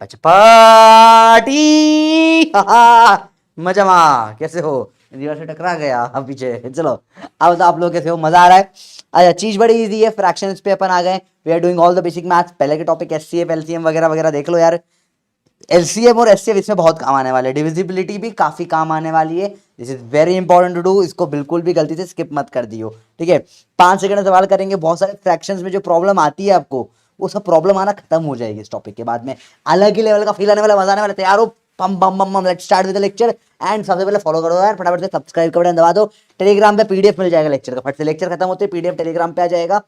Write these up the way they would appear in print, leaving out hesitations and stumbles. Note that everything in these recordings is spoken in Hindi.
पचपाटी मजमा कैसे हो? दीवार से टकरा गया पीछे। चलो अब तो आप लोग कैसे हो? मजा आ रहा है? अच्छा, चीज बड़ी इजी है। फ्रैक्शंस पे अपन आ गए। We are doing all the basic maths. पहले के टॉपिक एचसीएफ एलसीएम वगैरह वगैरह देख लो यार। एलसीएम और एचसीएफ इसमें बहुत काम आने वाले हैं। डिविजिबिलिटी भी काफी काम आने वाली है। This is very important to do. इसको बिल्कुल भी गलती से स्किप मत कर दियो, ठीक है? 5 सेकंड में सवाल करेंगे। बहुत सारे फ्रैक्शंस में जो प्रॉब्लम आती है आपको, वो सब प्रॉब्लम आना खत्म हो जाएगी इस टॉपिक के बाद में। अलग ही लेवल का फील आने वाला, मजा आने वाला। तैयार हो? पम बम बम बम, let's start with the lecture. And सबसे पहले फॉलो करो यार फटाफट से, सब्सक्राइब का बटन दबा दो। टेलीग्राम पे पीडीएफ मिल जाएगा लेक्चर का। फट से लेक्चर खत्म होते पीडीएफ टेलीग्राम पे आ जाएगा।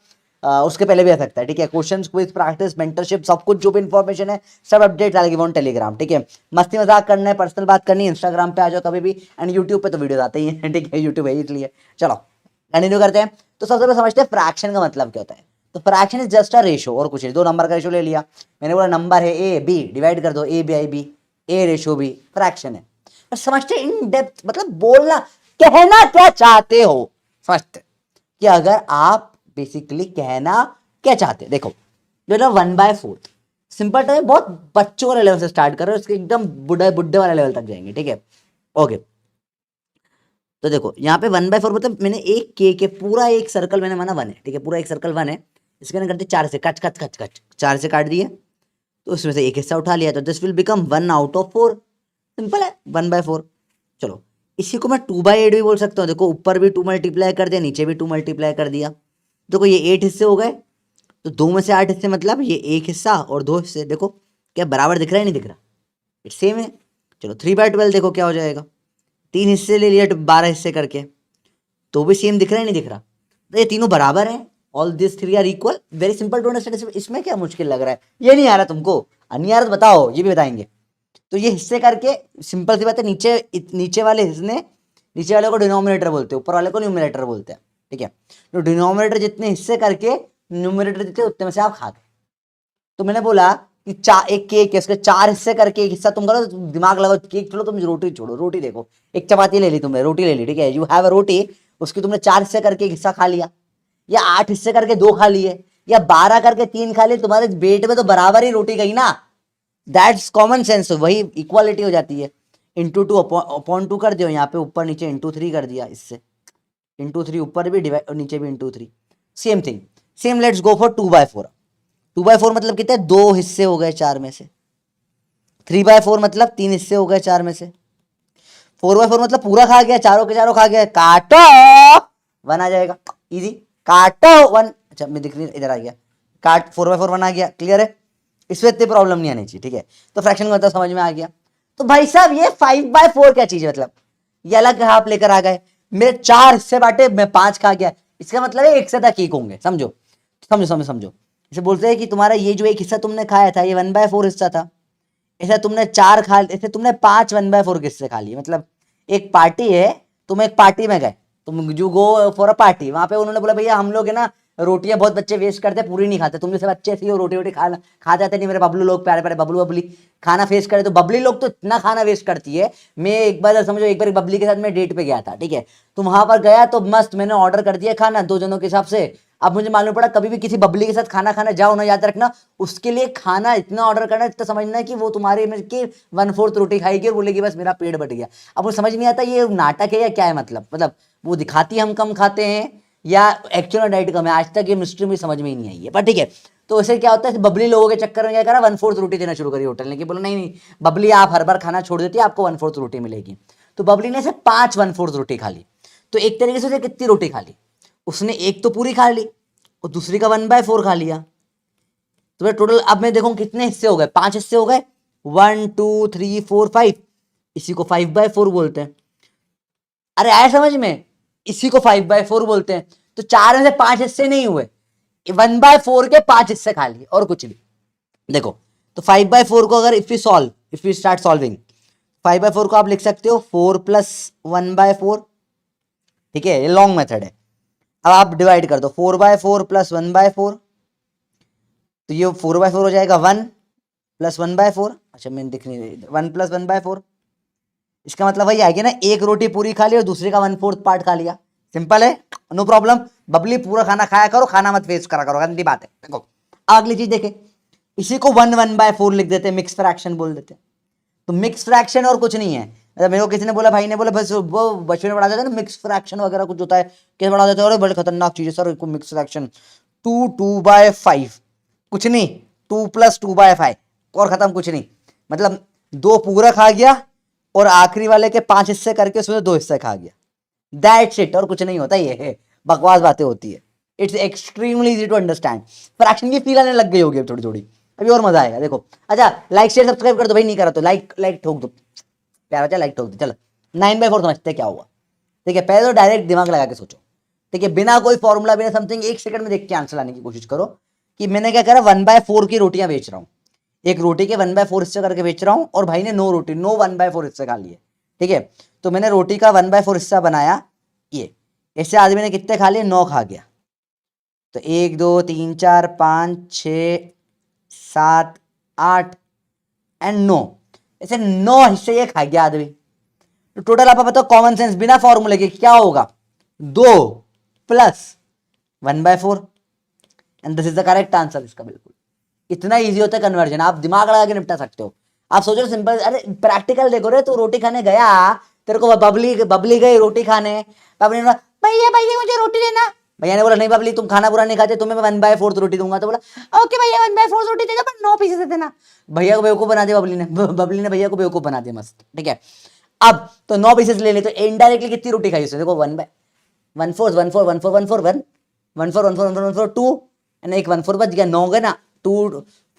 उसके पहले भी आ सकता है, ठीक है? क्वेश्चंस, क्विज, प्रैक्टिस, मेंटरशिप, सब कुछ जो भी इंफॉर्मेशन है, सब अपडेट आ ऑन टेलीग्राम, ठीक है? मस्ती मजाक करना है, पर्सनल बात करनी है, इंस्टाग्राम पे आ जाओ कभी भी। एंड यूट्यूब पे तो वीडियो आते ही हैं, ठीक है? यूट्यूब है इसलिए। चलो कंटिन्यू करते हैं। तो सबसे पहले समझते हैं फ्रैक्शन का मतलब क्या होता है। तो fraction is just a ratio, और कुछ नहीं। दो नंबर का रेशो ले लिया मैंने, बोला नंबर है ए बी, डिवाइड कर दो A by B, A ratio B, fraction है। पर समझते इन डेप्थ, मतलब बोलना, कहना क्या चाहते हो, समझते कि अगर आप बेसिकली कहना क्या चाहते हैं। देखो जो ना 1/4 सिंपल टर्म, बहुत बच्चों वाले लेवल से स्टार्ट कर रहे हो, इसके एकदम बुढ़े बुढ़े वाले लेवल तक जाएंगे, ठीक है? ओके, तो देखो यहाँ पे 1/4 मतलब मैंने एक के पूरा एक सर्कल मैंने माना 1 है, ठीक है? पूरा एक सर्कल 1 है। इसके अंदर करते 4 से कच कच कच कच, 4 से काट दिए तो उसमें से एक हिस्सा उठा लिया, तो दिस विल बिकम 1/4। सिंपल है, 1/4। चलो इसी को मैं 2/8 भी बोल सकता हूँ। देखो ऊपर भी 2 मल्टीप्लाई कर दिया, नीचे भी 2 मल्टीप्लाई कर दिया। देखो ये 8 हिस्से हो गए, तो 2 में से 8 हिस्से मतलब ये एक हिस्सा और 2 हिस्से। देखो क्या बराबर दिख रहा है, नहीं दिख रहा? इट सेम है। चलो 3/12 देखो क्या हो जाएगा। 3 हिस्से ले लिया 12 हिस्से करके, तो भी सेम दिख रहा है, नहीं दिख रहा? तो ये तीनों बराबर है। All this 3 are equal. Very simple to understand. इसमें क्या मुश्किल लग रहा है? ये नहीं आ रहा तुमको? नहीं आ रहा तो बताओ, ये भी बताएंगे। तो ये हिस्से करके सिंपल सी बात है। नीचे वाले हिस्से, नीचे वाले को डिनोमिनेटर बोलते हैं, ऊपर वाले को न्यूमरेटर बोलते हैं, ठीक है? तो डिनोमिनेटर जितने हिस्से करके न्यूमरेटर जितने, उतने में से आप खा गए। तो मैंने बोला कि एक केक है, उसके 4 हिस्से करके एक हिस्सा तुम करो, तो दिमाग लगाओ। केक छोड़ो, तुम रोटी छोड़ो। रोटी देखो, एक चपाती ले ली तुमने, रोटी ले ली, ठीक है? यू हैव अ रोटी, उसकी तुमने 4 हिस्से करके एक हिस्सा खा लिया, या 8 हिस्से करके 2 खा लिए, या 12 करके 3 खा लिए। तुम्हारे पेट में तो बराबर ही रोटी गई ना। दैट्स कॉमन सेंस, वही इक्वालिटी हो जाती है। इंटू 2 अपॉन 2 कर दियो यहाँ पे, ऊपर नीचे इंटू 3 कर दिया। इससे इंटू 3 ऊपर भी डिवाइड और नीचे भी into 3। Same thing, same. Let's go for 2/4। 2/4 मतलब कितने? 2 हिस्से हो गए 4 में से। 3/4 मतलब 3 हिस्से हो गए 4 में से। 4/4 मतलब पूरा खा गया, चारों के चारों खा गया। काटो 1 आ जाएगा, इजी। काटो 1। अच्छा मैं दिख रही, इधर आ गया। काट 4/4 1 आ गया। क्लियर है? इसमें इतनी प्रॉब्लम नहीं आनी चाहिए, ठीक है? तो फ्रैक्शन का मतलब समझ में आ गया। तो भाई साहब ये 5/4 क्या चीज है? मतलब ये अलग हाफ लेकर आ गए, मेरे 4 हिस्से बांटे, मैं 5 खा गया। इसका मतलब है एक से तक केक होंगे। समझो समझो समझो समझो। इसे बोलते हैं कि तुम्हारा ये जो एक हिस्सा तुमने खाया था, ये 1/4 हिस्सा था। ऐसा तुमने 4 खा, ऐसे तुमने 5 1/4 के हिस्से खा लिए। मतलब एक पार्टी है, तुम एक पार्टी में गए, तुम you go for a party. वहां पे उन्होंने बोला भैया हम लोग है ना, रोटियां बहुत बच्चे वेस्ट करते हैं, पूरी नहीं खाते। तुम जैसे बच्चे थे रोटी रोटी खा जाते नहीं। मेरे बबलू लोग, प्यारे प्यारे बबलू बबली खाना वेस्ट करे, तो बबली लोग तो इतना खाना वेस्ट करती है। मैं एक बार समझो, एक बार बबली के साथ मैं डेट पे गया था, ठीक है? तो वहां पर गया तो मस्त मैंने ऑर्डर कर दिया खाना 2 जनों के हिसाब से। अब मुझे मालूम पड़ा, कभी भी किसी बबली के साथ खाना खाना जाओ ना, याद रखना उसके लिए खाना इतना ऑर्डर करना, इतना समझना है कि वो तुम्हारे में की 1/4 रोटी खाएगी और बोलेगी बस मेरा पेट भर गया। अब वो समझ नहीं आता ये नाटक है या क्या है। मतलब वो दिखाती हम कम खाते हैं या एक्चुअल डाइट कम है, आज तक ये मिस्ट्री मुझे समझ में ही नहीं आई है। पर ठीक है, तो ऐसे क्या होता है, बबली लोगों के चक्कर में क्या करा, 1/4 रोटी देना शुरू करी होटल ने। कि बोला नहीं नहीं बबली, आप हर बार खाना छोड़ देती है, आपको 1/4 रोटी मिलेगी। तो बबली ने से 5 1/4 रोटी खा ली। तो एक तरीके से कितनी रोटी खा ली उसने? एक तो पूरी खा ली और दूसरी का 1/4 खा लिया। तो टोटल अब मैं देखूं कितने हिस्से हो गए? 5 हिस्से हो गए। 1 2 3 4 5। इसी को 5/4 बोलते हैं। अरे आया समझ में? इसी को 5/4 बोलते हैं। तो 4 में से 5 हिस्से नहीं हुए, 1/4 के 5 हिस्से खा लिए और कुछ नहीं। देखो तो 5/4 को अगर इफ यू स्टार्ट सॉल्विंग, 5/4 को आप लिख सकते हो 4 + 1/4, ठीक है? ये लॉन्ग मेथड है। अब आप डिवाइड कर दो, 4/4 + 1/4, तो ये 4/4 हो जाएगा 1 + 1/4। अच्छा मैंने दिख नहीं रही, 1 + 1/4। इसका मतलब वही आएगी ना, एक रोटी पूरी खा ली और दूसरे का 1/4 पार्ट खा लिया। सिंपल है, नो प्रॉब्लम। बबली पूरा खाना खाया करो, खाना मत वेस्ट करा करो, गंदी बात है। देखो अगली चीज देखे, इसी को 1/4 लिख देते, मिक्स फ्रैक्शन बोल देते। तो मिक्स फ्रैक्शन और कुछ नहीं है। मतलब मेरे को किसी ने बोला, भाई ने बोला, बस वो बचपन में पढ़ाते थे ना मिक्स फ्रैक्शन वगैरह कुछ होता है, कैसे पढ़ा देते हैं, और बड़े खतरनाक चीज है सर मिक्स फ्रैक्शन। 2/5 कुछ नहीं, 2+2/5 और खत्म, कुछ नहीं। मतलब 2 पूरा खा गया और आखिरी वाले के 5 हिस्से करके उसमें 2 हिस्से खा गया, दैट्स इट। और कुछ नहीं होता, ये बकवास बातें होती है। It's extremely easy to understand. Fraction की फील आने लग गई होगी अब थोड़ी थोड़ी, अभी और मजा आएगा। देखो, अच्छा लाइक शेयर सब्सक्राइब कर दो भाई, नहीं करा तो लाइक ठोक दो, प्यारा बच्चा लाइक ठोक दो। चलो 9/4 समझते क्या हुआ, ठीक है। पहले तो डायरेक्ट दिमाग लगा के सोचो, ठीक है, बिना कोई फॉर्मूला बिना समथिंग, 1 सेकंड में देख के आंसर लाने की कोशिश करो कि मैंने क्या करा, 1/4 की रोटियां बेच रहा हूँ, एक रोटी के 1/4 हिस्से करके बेच रहा हूँ, और भाई ने 9 रोटी 9 1/4 हिस्से खा लिए, ठीक है। तो मैंने रोटी का 1/4 हिस्सा बनाया, ये इससे आदमी ने कितने खा लिए, 9 खा गया। तो 1 2 3 4 5 6 7 8 एंड 9, ऐसे 9 हिस्से ये खा गया आदमी। तो टोटल आप बताओ कॉमन सेंस बिना फॉर्मूले के क्या होगा, 2 plus 1/4, and this is the correct answer इसका। बिल्कुल इतना इजी होता है कन्वर्जन, आप दिमाग लगा के निपटा सकते हो। आप सोचो सिंपल, अरे प्रैक्टिकल देखो रे, तू रोटी खाने गया, तेरे को बबली बबली गई रोटी खाने, बबली ने बोला भैया भैया मुझे रोटी देना, भैया ने बोला नहीं बबली तुम खाना पूरा नहीं खाते, तुम्हें मैं 1/4 रोटी दूंगा। तो बोला ओके भैया 1/4 रोटी देगा पर 9 पीसेस देना। भैया को बेवकूफ बना दिया बबली ने, बबली ने भैया को बेवकूफ बना दिया, मस्त, ठीक है। अब तो 9 पीसेस ले ले, तो इनडायरेक्टली कितनी रोटी खाई उसने, देखो 1/4 1/4 1/4 1/4 1 1/4 1/4 1/4 1/4 2 एंड एक 1/4 बच गया, 9 गए ना, 2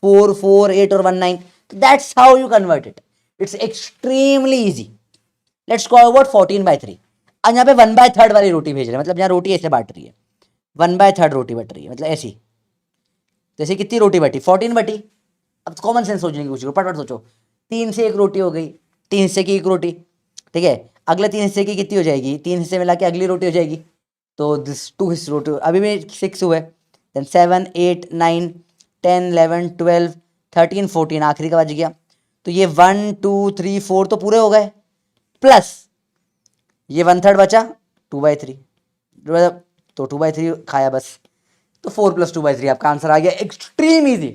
4 4 8 और 1 9। That's how you convert it, it's extremely easy. Let's go about 14/3। अब यहाँ पे 1/3 वाली रोटी भेज रहे हैं, मतलब यहाँ रोटी ऐसे बांट रही है, 1/3 रोटी बट रही है, मतलब ऐसी, जैसे कितनी रोटी बटी, 14 बटी। अब कॉमन सेंस सोचने की कोशिश करो, फटाफट सोचो, 3 से 1 रोटी हो गई, 3 हिस्से की 1 रोटी, ठीक है। अगले 3 हिस्से की कितनी हो जाएगी, 3 हिस्से मिला के अगली रोटी हो जाएगी, तो दिस 2 हिस्से रोटी, अभी में 6 हुए, देन 7 8 9 10 11 12 13 14, आखिरी का बच गया। तो ये 1 2 3 4 तो पूरे हो गए, प्लस ये 1/3 बचा, 2/3, तो 2/3 खाया बस, तो 4 + 2/3 आपका आंसर आ गया। एक्सट्रीम इजी,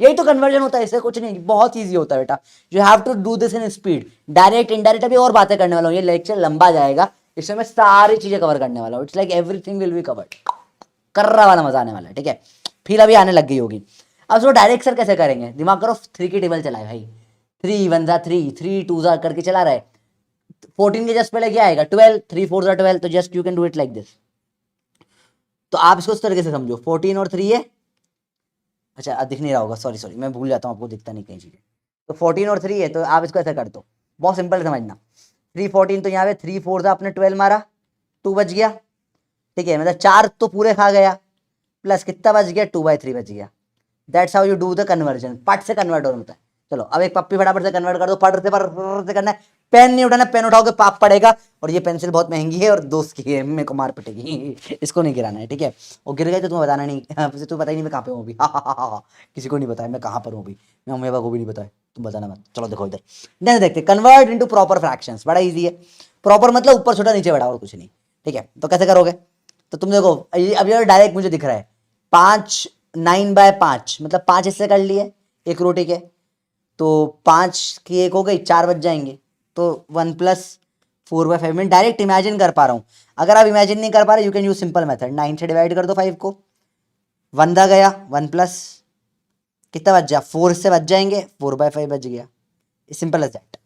यही तो कन्वर्जन होता है, इससे कुछ नहीं, बहुत इजी होता है बेटा। You have to do this in speed, direct indirect. अभी और बातें करने वाला हूँ, ये लेक्चर लंबा जाएगा, इसमें मैं सारी चीजें कवर करने वाला हूँ। It's like everything will be covered, कर्रा वाला मजा आने वाला है, ठीक है। फिर अभी आने लग गई होगी। अब उसको डायरेक्ट सर कैसे करेंगे, दिमाग करो, 3 की टेबल चलाए भाई, 3 1 3 3 2 करके चला रहा है। 14 के जस्ट पहले क्या आएगा, 12, 3 4 12, तो just you can do it like this. तो आप इसको इस तरीके से समझो, 14 और 3 है, अच्छा अब दिख नहीं रहा होगा, सॉरी मैं भूल जाता हूँ, आपको दिखता नहीं कहीं चीजें। तो 14 और 3 है, तो आप इसको ऐसा कर दो, बहुत सिंपल समझना। 3 14, तो यहाँ पे 3 4 था, आपने 12 मारा, 2 बच गया, ठीक है, मतलब 4 तो पूरे खा गया, प्लस कितना बच गया, 2/3 बच गया। That's how you do the conversion, पट से कन्वर्ट होता है। चलो अब एक पप्पी फटाफट से कन्वर्ट कर दो, पढ़ से करना है, पेन नहीं उठाना, पेन उठाओगे पाप पड़ेगा, और ये पेंसिल बहुत महंगी है और दोस्त की है, मेरे को मार पिटेगी, इसको नहीं गिराना है, ठीक है। और गिर गए तो तुम्हें बताना नहीं, तुम्हें पता ही नहीं मैं कहाँ पे हूँ अभी, किसी को नहीं बताया मैं कहाँ पर हूँ अभी, मैं मम्मी पापा को भी नहीं बताया, तुम बताना मत। चलो देखो इधर, नहीं देखते, कन्वर्ट इनटू प्रॉपर फ्रैक्शंस, बड़ा इजी है। प्रॉपर मतलब ऊपर छोटा नीचे बड़ा, और कुछ नहीं, ठीक है। तो कैसे करोगे, तो तुम देखो अब यार डायरेक्ट मुझे दिख रहा है 5 9/5, मतलब 5 हिस्से कर लिए एक रोटी के, तो 5 की 1 हो गई, 4 बच जाएंगे, तो 1 + 4/5। मैं डायरेक्ट इमेजिन कर पा रहा हूँ। अगर आप इमेजिन नहीं कर पा रहे, you can use simple method, 9 से डिवाइड कर दो 5 को, 1 दा गया, 1 प्लस कितना बच गया, 4 से बच जाएंगे, 4/5 बच गया, सिंपल एज दैट,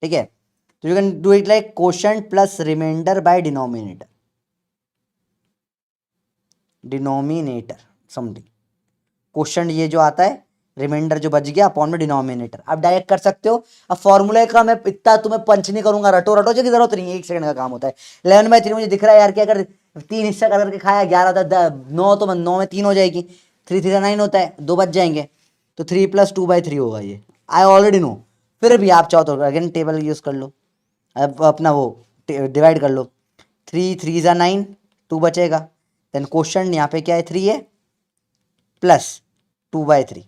ठीक है। तो you can do it like quotient plus reminder by denominator, something quotient ये जो आता है, रिमाइंडर जो बच गया अपॉन में डिनोमिनेटर, आप डायरेक्ट कर सकते हो। अब फॉर्मूले का मैं इतना तुम्हें पंच नहीं करूंगा, रटो रटो की जरूरत नहीं है, 1 सेकंड का काम होता है। 11/3 मुझे दिख रहा है यार कि अगर 3 हिस्सा करके खाया, 11 था 9, तो 9 में 3 हो जाएगी, 3 3 9 होता है, 2 बच जाएंगे, तो 3 + 2/3 होगा ये, आई ऑलरेडी नो। फिर भी आप चाहो तो अगेन टेबल यूज कर लो, अब अपना वो डिवाइड कर लो, 3 3 9, 2 बचेगा, देन क्वेश्चन यहाँ पे क्या है, 3 है प्लस 2/3,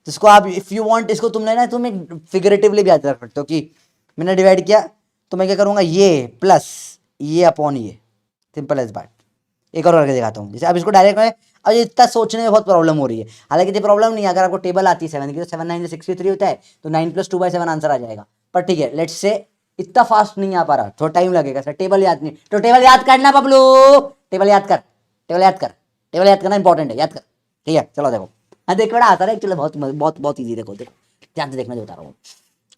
जिसको आप इफ यू वांट, इसको तुमने ना तुम एक फिगरेटिवली भी याद रख सकते हो कि मैंने डिवाइड किया, तो मैं क्या करूँगा, ये प्लस ये अपॉन ये, सिंपल एज बात। एक और करके दिखाता हूँ, जैसे अब इसको डायरेक्ट मैं अब ये इतना सोचने में बहुत प्रॉब्लम हो रही है, हालांकि ये प्रॉब्लम नहीं है, अगर आपको टेबल आती है 7 की तो 7 9 63 होता है, तो 9 + 2/7 आंसर आ जाएगा। पर ठीक है, लेट्स से इतना फास्ट नहीं आ पा रहा, थोड़ा टाइम लगेगा सर, टेबल याद नहीं, तो टेबल याद करना बबलू, टेबल याद कर, टेबल याद कर, टेबल याद करना इंपॉर्टेंट है, याद कर, ठीक है। चलो देखो, हाँ देख बड़ा आता है एक्चुअली, बहुत बहुत बहुत ईजी, देखो देखो ध्यान से देखना जो बता रहा हूँ,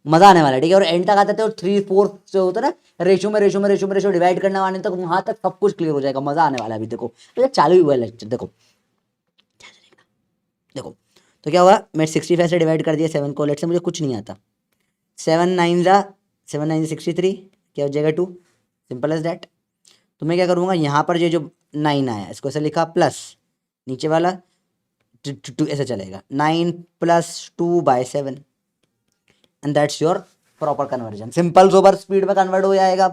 मजा आने वाला है, ठीक है। और एंड तक आते थे, और 3 4 जो होता है ना, रेशो डिवाइड करने वाले तक, वहां तक सब कुछ क्लियर हो जाएगा, मजा आने वाला है। अभी देखो तो चालू ही हुआ है लेक्चर, देखो देखो, तो क्या हुआ, मैं 65 से डिवाइड कर दिया 7 को, लेट से मुझे कुछ नहीं आता, 7 9 63, क्या हो जाएगा 2, सिंपल एज दैट। तो मैं क्या करूँगा, यहाँ पर ये जो 9 आया इसको ऐसे लिखा, प्लस नीचे वाला 2 ऐसे चलेगा, 9 + 2/7 and that's your proper conversion, simple sober speed में कन्वर्ट हो जाएगा।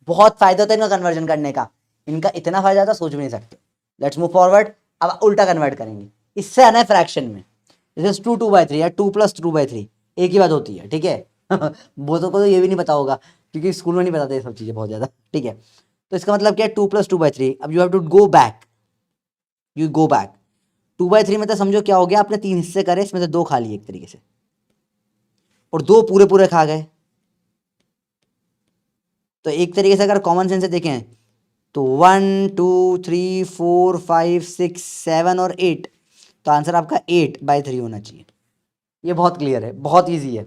बहुत फायदा होता है इनका कन्वर्जन करने का, इनका इतना फायदा था सोच भी नहीं सकते। लेट्स मूव फॉरवर्ड, अब उल्टा कन्वर्ट करेंगे, इससे आना है फ्रैक्शन में, जैसे 2/3 या 2 + 2/3 एक ही बात होती है, ठीक है। बहुतों को तो ये भी नहीं पता होगा, क्योंकि स्कूल में नहीं बताते ये सब चीज़ें बहुत ज़्यादा, ठीक है। तो इसका मतलब क्या है, 2 + 2/3, अब you have to go back, you go back 2/3 में, तो समझो क्या हो गया, आपने 3 हिस्से करे, इसमें से 2 खा लिए एक तरीके से, और 2 पूरे पूरे खा गए। तो एक तरीके से अगर कॉमन सेंस से देखें तो 1 2 3 4 5 6 7 और 8, तो आंसर आपका 8/3 होना चाहिए। ये बहुत क्लियर है, बहुत ईजी है,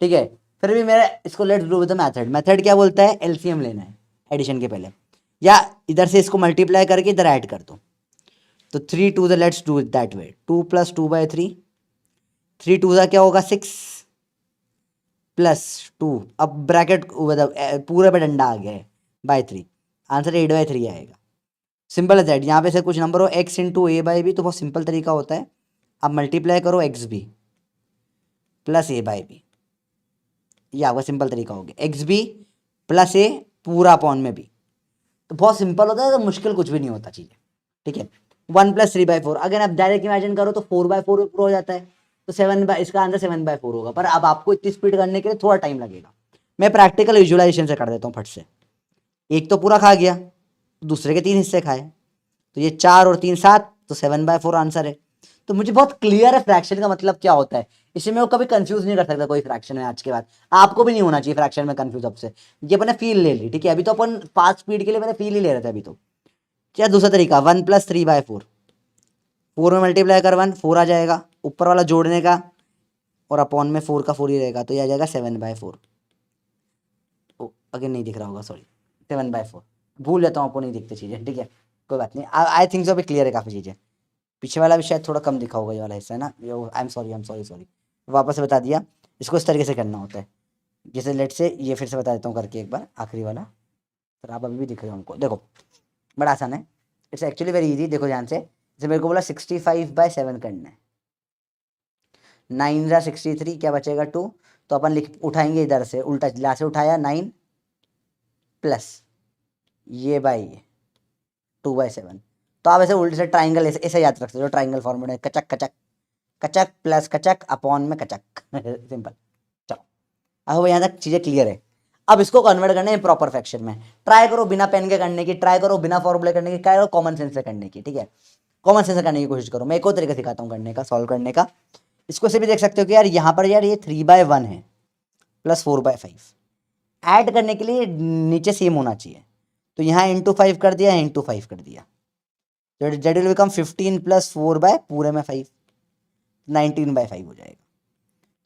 ठीक है। फिर भी मेरा इसको let's do with the method, method क्या बोलता है, एलसीएम लेना है एडिशन के पहले, या इधर से इसको मल्टीप्लाई करके इधर ऐड कर दो, तो 3 2 let's do it that way, 2 + 2/3, 3 2 क्या होगा 6 +2, अब ब्रैकेट पूरे पे डंडा आ गया है, /3, आंसर 8/3 आएगा। सिंपल है दैट, यहाँ पे से कुछ नंबर हो x × a/b, तो बहुत सिंपल तरीका होता है, अब मल्टीप्लाई करो xb + a/b, ये आपका सिंपल तरीका हो गया, xb + a पूरा अपॉन में b, तो बहुत सिंपल होता है, तो मुश्किल कुछ भी नहीं होता चीज़ें, ठीक है। 1 + 3/4, अगर आप डायरेक्ट इमेजिन करो तो 4/4 हो जाता है, तो 7 इसका आंसर 7/4 होगा, पर अब आपको इतनी स्पीड करने के लिए थोड़ा टाइम लगेगा। मैं प्रैक्टिकल विजुअलाइजेशन से कर देता हूँ फट से, एक तो पूरा खा गया, दूसरे के 3 हिस्से खाए, तो ये 4 और 3 7, तो 7/4 आंसर है। तो मुझे बहुत क्लियर है फ्रैक्शन का मतलब क्या होता है, इसे मैं वो कभी कंफ्यूज नहीं कर सकता कोई फ्रैक्शन में आज के बाद, आपको भी नहीं होना चाहिए फ्रैक्शन में कंफ्यूज अब से, ये मैंने फील ले ली, ठीक है। अभी तो अपन फास्ट स्पीड के लिए मैंने फील ही ले रहे थे अभी तो। क्या दूसरा तरीका, 1 + 3/4, 4 में मल्टीप्लाई कर 1 4 आ जाएगा, ऊपर वाला जोड़ने का, और अपॉन में 4 का 4 ही रहेगा, तो ये आ जाएगा 7/4। अगेन नहीं दिख रहा होगा, सॉरी, 7/4, भूल जाता हूँ, आपको नहीं दिखती चीज़ें, ठीक है, कोई बात नहीं। आई थिंक सो अभी क्लियर है काफ़ी चीज़ें, पीछे वाला भी शायद थोड़ा कम दिखा होगा, ये वाला हिस्सा है ना, ये आई एम सॉरी, वापस से बता दिया, इसको इस तरीके से करना होता है, जैसे लेट से ये फिर से बता देता हूँ करके एक बार, आखिरी वाला, सर आप अभी भी दिख रहे हो हमको, देखो बड़ा आसान है, इट्स एक्चुअली वेरी इजी, देखो ध्यान से, जैसे मेरे को बोला 65/7 करना है, 9 × 63, क्या बचेगा 2, तो अपन लिख उठाएंगे इधर से, उल्टा ला से उठाया 9 प्लस ये बाई 2/7, तो आप ऐसे उल्टे से ट्राइंगल ऐसे याद रख सकते हो, ट्राइंगल फॉर्मेट है, कचक कचक कचक प्लस कचक अपॉन में कचक सिंपल। चलो अब यहाँ तक चीज़ें क्लियर है, अब इसको कन्वर्ट करना है प्रॉपर फ्रैक्शन में, ट्राई करो बिना पेन के करने की, ट्राई करो बिना फॉर्मूले करने की, ट्राई करो कॉमन सेंस से करने की, ठीक है, कॉमन सेंस से करने की कोशिश करो। मैं एक और तरीका सिखाता हूँ करने का, सॉल्व करने का, इसको से भी देख सकते हो कि यार यहाँ पर यार ये 3/1 है प्लस 4/5, ऐड करने के लिए नीचे सेम होना चाहिए, तो यहाँ × 5 कर दिया, × 5 कर दिया, दैट विल बिकम 15 + 4 पूरे में 5, 19/5 हो जाएगा।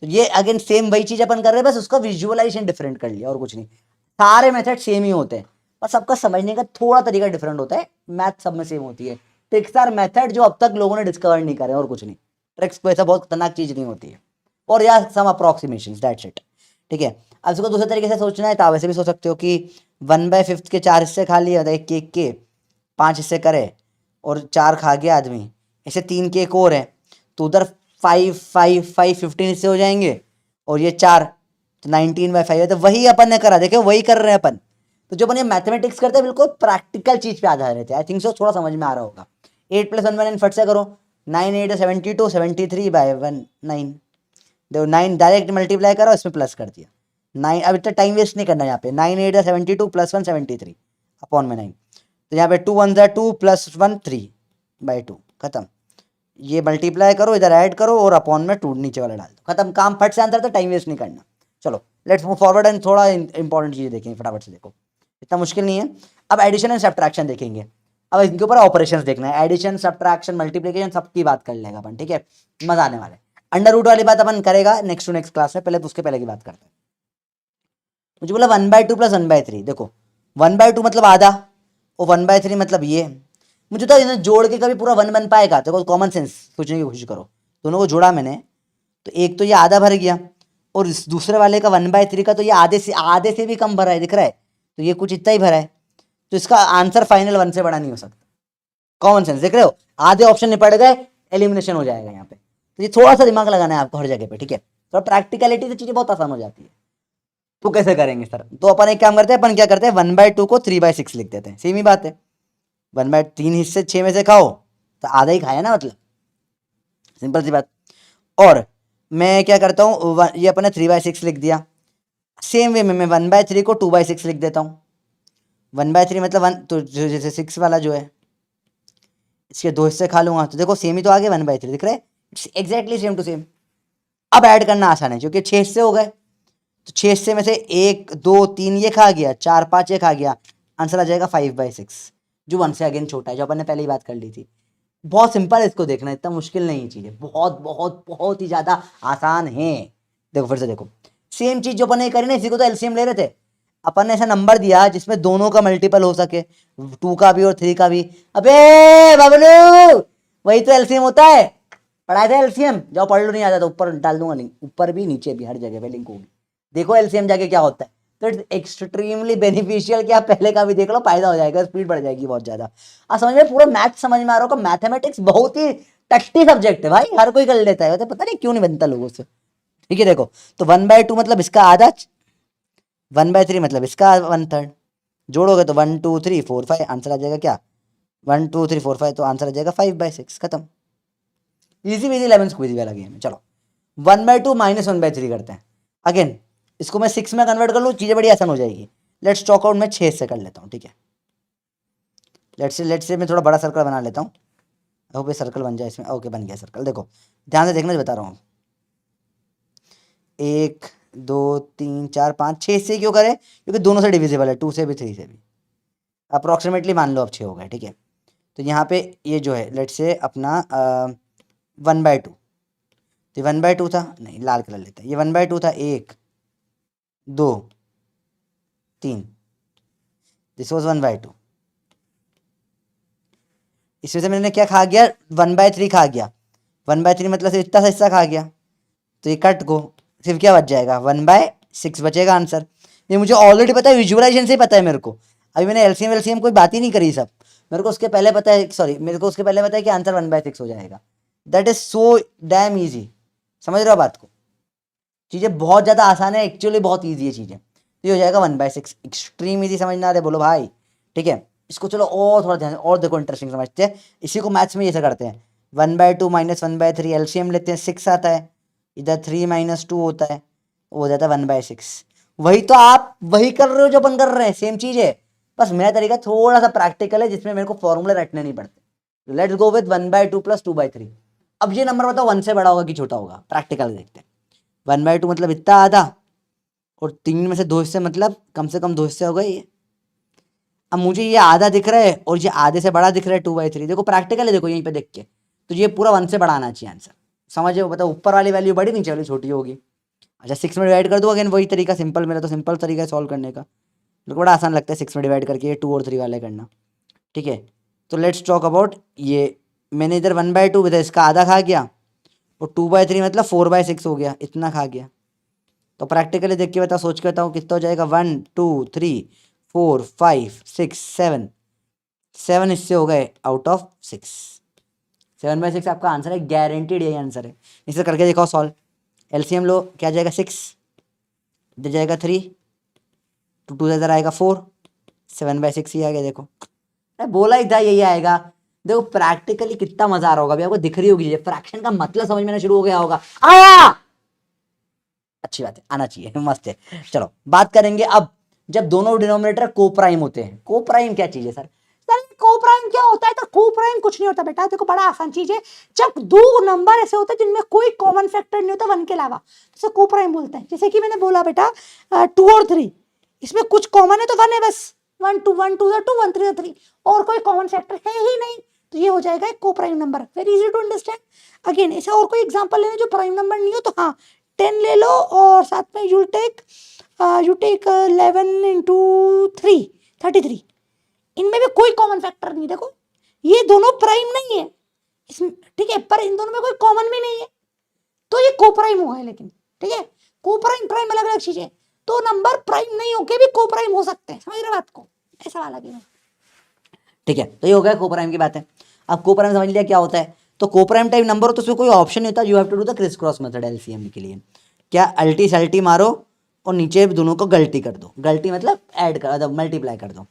तो ये अगेन सेम वही चीज अपन कर रहे हैं, बस उसका विजुअलाइजेशन डिफरेंट कर लिया और कुछ नहीं, सारे मेथड सेम ही होते हैं, बस सबका समझने का थोड़ा तरीका डिफरेंट होता है, मैथ सब में सेम होती है, ट्रिक्स आर मेथड जो अब तक लोगों ने डिस्कवर नहीं करे, और कुछ नहीं, ट्रिक्स को ऐसा बहुत खतरनाक चीज नहीं होती है, और यार सम अप्रोक्सीमेशन दैट्स इट, ठीक है। अब इसको दूसरे तरीके से सोचना है तो आप वैसे भी सोच सकते हो कि 1/5 के 4 हिस्से खा लिए, एक केक के 5 हिस्से करे और 4 खा गया आदमी, ऐसे 3 केक और है, तो उधर 5 5 5 15 हिस्से हो जाएंगे, और ये 4, तो 19/5 है, तो वही अपन ने करा, देखो वही कर रहे हैं अपन। तो जो अपन ये मैथमेटिक्स करते हैं बिल्कुल प्रैक्टिकल चीज पे आधारित है, आई थिंक सो थोड़ा समझ में आ रहा होगा। 8 + 1/9 फट से करो, 9 8 72, 73/9, देखो 9 डायरेक्ट मल्टीप्लाई करो, इसमें प्लस कर दिया 9, अब इतना टाइम वेस्ट नहीं करना यहाँ पे, 9 8 72 + 1 73 अपॉन में 9, तो यहाँ पे 2 1 2 + 1 3/2, खत्म। ये मल्टीप्लाई करो, इधर ऐड करो और अपॉन में 2 नीचे वाला डाल दो, खत्म काम, फट से आंसर, तो टाइम वेस्ट नहीं करना। चलो लेट्स मूव फॉरवर्ड एंड थोड़ा इंपॉर्टेंट चीजें देखेंगे फटाफट से। देखो इतना मुश्किल नहीं है। अब एडिशन एंड सब्ट्रैक्शन देखेंगे। अब इनके ऊपर ऑपरेशंस देखना है, एडिशन सब्ट्रैक्शन मल्टीप्लिकेशन सबकी बात कर लेगा अपन, ठीक है, मजा आने वाला है। अंडर रूट वाली बात अपन करेगा नेक्स्ट टू नेक्स्ट क्लास में, पहले तो उसके पहले की बात करते हैं। मुझे बोला 1/2 + 1/3, देखो 1/2 मतलब आधा और 1/3 मतलब ये। मुझे तो इन्हें जोड़ के कभी पूरा 1 बन पाएगा? देखो कॉमन सेंस सोचने की कोशिश करो, दोनों को जोड़ा मैंने तो एक तो ये आधा भर गया और इस दूसरे वाले का 1/3 का तो ये आधे से भी कम भरा है, दिख रहा है, तो ये कुछ इतना ही भरा है, तो इसका आंसर फाइनल 1 से बड़ा नहीं हो सकता। कॉमन सेंस देख रहे हो, आधे ऑप्शन निपट गए, एलिमिनेशन हो जाएगा यहाँ पे। तो ये थोड़ा सा दिमाग लगाना है आपको हर जगह पे, ठीक है, तो प्रैक्टिकलिटी से चीजें बहुत आसान हो जाती है। तो कैसे करेंगे सर? तो अपन एक काम करते हैं, अपन क्या करते हैं 1/2 को 3/6 लिख देते हैं, सेम ही बात है। 1/3 हिस्से 6 में से खाओ तो आधा ही खाया ना, मतलब सिंपल सी बात। और मैं क्या करता हूँ, ये अपने 3/6 लिख दिया, सेम वे में मैं 1/3 को 2/6 लिख देता हूँ। 1/3 मतलब 1, तो जैसे 6 वाला जो है इसके 2 हिस्से खा लूंगा, तो देखो सेम ही तो आ गया 1/3, दिख रहा है, it's exactly same to same. अब ऐड करना आसान है क्योंकि 6 हिस्से हो गए, तो 6 हिस्से में से 1 2 3 ये खा गया, 4 5 ये खा गया, आंसर आ जाएगा 5/6, जो 1 से अगेन छोटा है, जो अपन ने पहले ही बात कर ली थी। बहुत सिंपल है इसको देखना, इतना मुश्किल नहीं है चीजें, बहुत बहुत बहुत ही ज्यादा आसान है। देखो फिर से देखो, सेम चीज जो अपन ने करी ना, इसी को तो एलसीएम ले रहे थे अपन ने, ऐसा नंबर दिया जिसमें दोनों का मल्टीपल हो सके, 2 का भी और 3 का भी। अबे बबलू, वही तो एलसीएम होता है, पढ़ाया था एलसीएम, जाओ पढ़ लो, नहीं आता तो ऊपर डाल दूंगा लिंक, ऊपर भी नीचे भी हर जगह पे लिंक होगी, देखो एलसीएम जाके क्या होता है। तो इट्स एक्सट्रीमली बेनिफिशियल कि आप पहले का भी देख लो, फायदा हो जाएगा, स्पीड बढ़ जाएगी बहुत ज्यादा। आप समझ में, पूरा मैथ समझ में आ रहा होगा। मैथमेटिक्स बहुत ही टट्टी सब्जेक्ट है भाई, हर कोई कर लेता है, पता नहीं क्यों नहीं बनता लोगों से, ठीक है। देखो तो 1/2 मतलब इसका आधा, 1/3 मतलब इसका 1/3, जोड़ोगे तो 1 2 3 4 5, आंसर आ जाएगा क्या, 1 2 3 4 5, तो आंसर आ जाएगा 5/6, खत्म। इजी इजी 11 स्क्वीज वाला गेम है। चलो 1/2 - 1/3 करते हैं। अगेन इसको मैं 6 में कन्वर्ट कर लूँ, चीजें बड़ी आसान हो जाएगी। लेट्स टॉक आउट, मैं 6 से कर लेता हूँ, ठीक है। लेट्स से मैं थोड़ा बड़ा सर्कल बना लेता हूँ, होप ये सर्कल बन जाए इसमें। ओके बन गया सर्कल। देखो ध्यान से देखना जो बता रहा हूँ, 1 2 3 4 5 6 से क्यों करें, क्योंकि दोनों से डिविजिबल है, 2 से भी 3 से भी, अप्रोक्सीमेटली मान लो अब 6 हो गए, ठीक है। तो यहाँ पे ये जो है लेट्स से अपना 1/2, तो 1/2 था, नहीं लाल कलर लेते हैं, ये 1/2 था, 1 2 3, दिस वॉज 1/2। इसमें से मैंने क्या खा गया, 1/3 खा गया, 1/3 मतलब सिर्फ इतना सा हिस्सा खा गया, तो ये कट को सिर्फ क्या बच जाएगा, 1/6 बचेगा आंसर। ये मुझे ऑलरेडी पता है, विजुअलाइजेशन से ही पता है मेरे को, अभी मैंने एलसीएम एलसीएम कोई बात ही नहीं करी सब, मेरे को उसके पहले पता है, सॉरी मेरे को उसके पहले पता है कि आंसर 1/6 हो जाएगा। That is so damn easy, समझ रहे हो बात को, चीज़ें बहुत ज़्यादा आसान है, एक्चुअली बहुत ईजी है चीज़ें। तो ये हो जाएगा 1/6, एक्सट्रीम ईजी, समझना रहे बोलो भाई, ठीक है। इसको चलो और थोड़ा ध्यान और देखो, इंटरेस्टिंग समझते हैं, इसी को मैथ्स में ऐसे करते हैं, 1/2 - 1/3 एलसीएम लेते हैं, 6 आता है, इधर 3 - 2 होता है, वो हो जाता है 1/6। वही तो आप वही कर रहे हो जो अपन कर रहे हैं, सेम चीज़ है, बस मेरा तरीका थोड़ा सा प्रैक्टिकल है, जिसमें मेरे को फॉर्मूले रटने नहीं पड़ते। Let's go with 1/2 + 2/3। अब ये नंबर बताओ 1 से बड़ा होगा कि छोटा होगा, प्रैक्टिकल देखते हैं। 1/2 मतलब इतना आधा, और 3 में से 2 हिस्से मतलब कम से कम 2 हिस्से हो गए ये। अब मुझे ये आधा दिख रहा है और ये आधे से बड़ा दिख रहा है 2/3, देखो प्रैक्टिकल है, देखो यहीं पे देख के, तो ये पूरा 1 से बड़ा आना चाहिए आंसर, समझ रहे हो, बताओ ऊपर वाली वैल्यू बड़ी नीचे वाली छोटी होगी। अच्छा 6 में डिवाइड कर दो, अगेन वही तरीका सिंपल, मेरा तो सिंपल तरीका है सॉल्व करने का, मेरे को बड़ा आसान लगता है 6 में डिवाइड करके ये 2 और 3 वाले करना, ठीक है। तो लेट्स टॉक अबाउट ये, मैंने इधर 1/2 विद इसका आधा खा गया, और 2/3 मतलब 4/6 हो गया, इतना खा गया। तो प्रैक्टिकली देख के बताओ, सोच के बताओ कितना हो जाएगा, 1 2 3 4 5 6 7, 7 हिस्से हो गए आउट ऑफ 6, 7/6 आपका आंसर है, गारंटीड यही आंसर है। इसे करके दिखाओ सॉल्व, एलसीएम लो, क्या जाएगा 6, इधर जाएगा 3, 2 2 इधर आएगा 4, 7/6 ही आ गया। देखो अरे बोला ही था यही आएगा। देखो प्रैक्टिकली कितना मजा आ रहा होगा, अभी आपको दिख रही होगी, फ्रैक्शन का मतलब समझ में आना शुरू हो गया होगा, आया, अच्छी बात है, आना चाहिए, मस्त है। चलो बात करेंगे अब, जब दोनों डिनोमिनेटर को प्राइम होते हैं, को प्राइम क्या चीज है सर? सर को प्राइम क्या होता है, तो को प्राइम कुछ नहीं होता बेटा, देखो बड़ा आसान चीज है, जब दो नंबर ऐसे होते हैं जिनमें कोई कॉमन फैक्टर नहीं होता वन के अलावा, तो को प्राइम बोलते हैं। जैसे कि मैंने बोला बेटा 2 और 3, इसमें कुछ कॉमन है तो 1 है बस, 1 2 1 2 2 1 3 3, और कोई कॉमन फैक्टर है ही नहीं, तो ये हो जाएगा एक को prime number. Very easy to understand. Again ऐसा और कोई एग्जांपल लेना जो प्राइम नंबर नहीं हो, तो हाँ 10 ले लो और साथ में यू टेक 11 इंटू 3 33, इनमें भी कोई कॉमन फैक्टर नहीं, देखो ये दोनों प्राइम नहीं है इसमें, ठीक है, पर इन दोनों में कोई कॉमन भी नहीं है, तो ये को प्राइम हुआ है। लेकिन ठीक है, को प्राइम प्राइम अलग अलग चीजें, तो नंबर प्राइम नहीं होके भी को प्राइम हो सकते हैं, समझ रहे बात को, ऐसा वाला गेम। ठीक है, तो ये हो गया को प्राइम की बात है। अब को प्राइम समझ लिया क्या होता है, तो को प्राइम टाइप नंबर हो तो उसमें कोई ऑप्शन नहीं होता, you have to do the criss cross method LCM के लिए। क्या, अल्टी सल्टी मारो और नीचे दोनों को गलती कर दो, गलती मतलब ऐड कर, मल्टीप्लाई कर दो,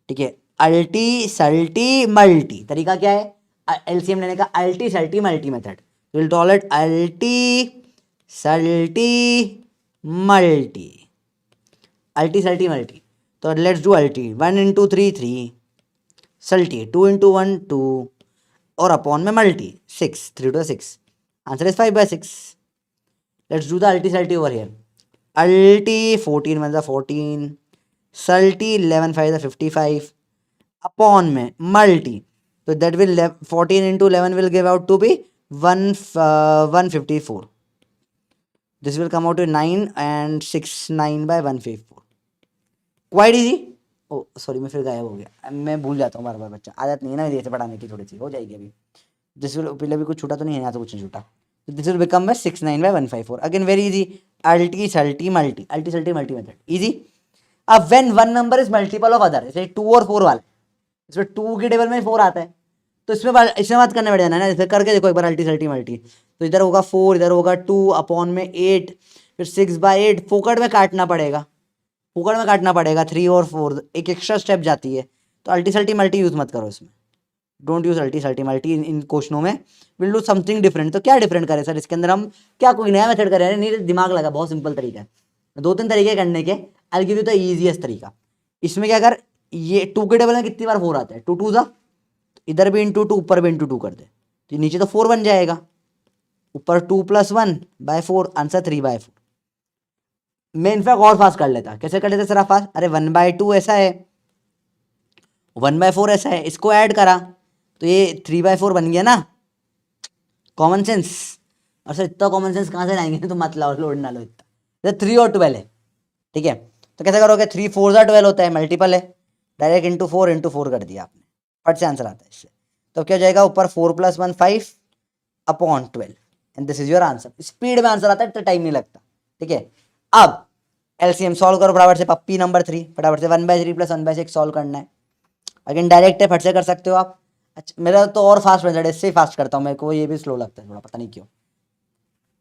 ठीक है, अल्टी सल्टी मल्टी। तरीका क्या है एलसीएम लेने का, अल्टी सल्टी multi method, will call it अल्टी सल्टी मल्टी, अल्टी सल्टी मल्टी। तो लेट्स डू अल्टी, 1 इंटू 3 3, सल्टी 2 इंटू 1 2, और अपॉन में multi 6, 3 to 6, answer is 5/6। Let's do the अल्टी सल्टी ओवर हियर, अल्टी 14 1 ज़ा 14, सल्टी 11 5 ज़ा 55, अपॉन में मल्टी, तो that will 14 into 11 will give out to be 154, this will come out to 9 and 6 9/154, quite easy. Oh sorry, मैं फिर गायब हो गया, मैं भूल जाता हूँ बार बार, बच्चा आदत नहीं है ना मेरी ऐसे पढ़ाने की, थोड़ी सी हो जाएगी अभी। दिस विल, पहले भी कुछ छूटा तो नहीं है, यहाँ तो कुछ नहीं छूटा, तो this will become by 6 9/154। Again very easy, अल्टी सल्टी मल्टी, अल्टी सल्टी मल्टी मेथड इजी। अब when one number is multiple of other, जैसे 2 और 4 वाला, इसमें 2 के टेबल में 4 आता है, तो इसमें बात करने बैठ जाना है ना, जैसे करके देखो एक बार अल्टी सल्टी मल्टी, तो इधर होगा 4, इधर होगा 2, अपॉन में 8, फिर 6/8, फोकट में काटना पड़ेगा, फोकट में काटना पड़ेगा, 3 और 4 एक एक्स्ट्रा स्टेप जाती है, तो अल्टी सल्टी मल्टी यूज़ मत करो इसमें, डोंट यूज अल्टी सल्टी मल्टी इन क्वेश्चनों में, विल डू समथिंग डिफरेंट। तो क्या डिफरेंट करें सर इसके अंदर, हम क्या कोई नया मेथड करें, नहीं दिमाग लगा, बहुत सिंपल तरीका है, 2-3 तरीके करने के, I give you the easiest तरीका। इसमें क्या कर, ये 2 के टेबल में कितनी बार 4 आता है, 2 2 ज़ा, इधर भी इंटू 2 ऊपर भी इंटू 2 कर दे, तो नीचे तो 4 बन जाएगा, ऊपर 2 + 1/4, आंसर 3/4। मैं इनफैक्ट और फास्ट कर लेता, कैसे कर लेते सर फास्ट, अरे 1/2 ऐसा है, 1/4 ऐसा है, इसको ऐड करा तो ये 3/4 बन गया ना, कॉमन सेंस। और सर इतना कॉमन सेंस कहाँ से लाएंगे, तो मत लाओ, लोड ना लो इतना, 3 और 12 है, ठीक है, तो कैसे करोगे, 3 4 ज़ा 12 होता है, मल्टीपल है, डायरेक्ट इंटू 4 कर दिया आपने, फट से आंसर आता है इससे। तो क्या हो जाएगा, ऊपर 4 + 1 5 upon 12, and this is your answer. Speed में आंसर आता है, इतना टाइम नहीं लगता, ठीक है। अब एलसीएम सॉल्व करो फटाफट से, पप्पी नंबर 3 फटाफट से, 1/3 + 1/6 सॉल्व करना है। अगेन डायरेक्ट है, फट से कर सकते हो आप। अच्छा मेरा तो और फास्ट बन जाता है, इससे ही फास्ट करता हूँ, मेरे को ये भी स्लो लगता है थोड़ा, पता नहीं क्यों